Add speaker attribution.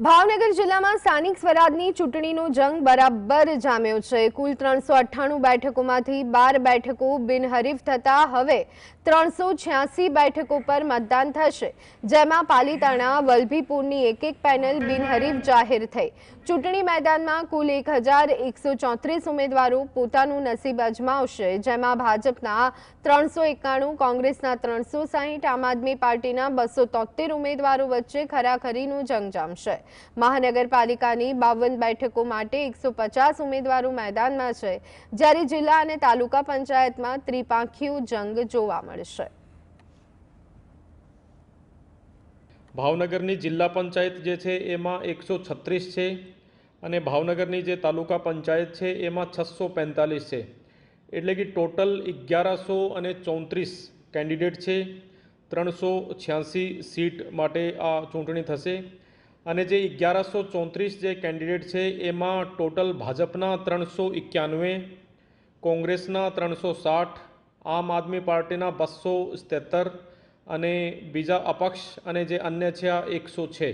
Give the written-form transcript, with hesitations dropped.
Speaker 1: ભાવનગર જિલ્લામાં સ્થાનિક સ્વરાજની ચૂંટણીનો જંગ બરાબર જામ્યો છે। કુલ 398 બેઠકોમાંથી 12 બેઠકો બિનહરીફ થતા હવે 386 બેઠકો પર મતદાન થશે, જેમાં પાલીતાણા વલભીપુરની એક પેનલ બિનહરીફ જાહેર થઈ। ચૂંટણી મેદાનમાં કુલ 1134 ઉમેદવારો પોતાનું નસીબ અજમાવશે, જેમાં ભાજપના 391, કોંગ્રેસના 360, આમ આદમી પાર્ટીના 273 ઉમેદવારો વચ્ચે ખરાખરીનું જંગ જામશે। મહાનગરપાલિકાની 52 બેઠકો માટે 150 ઉમેદવારો મેદાનમાં છે, જ્યારે જિલ્લા અને તાલુકા પંચાયતમાં ત્રિપાંખીયો જંગ જોવા મળશે।
Speaker 2: ભાવનગરની જિલ્લા પંચાયત જે છે એમાં 136 છે અને ભાવનગરની જે તાલુકા પંચાયત છે એમાં 645 છે, એટલે કે ટોટલ 1134 કેન્ડિડેટ છે। 386 સીટ માટે આ ચૂંટણી થશે અને જે 1134 જે કેન્ડિડેટ છે એમાં ટોટલ ભાજપના 391, કોંગ્રેસના 360, આમ આદમી પાર્ટીના 273 અને બીજા અપક્ષ અને જે અન્ય છે આ 100 છે।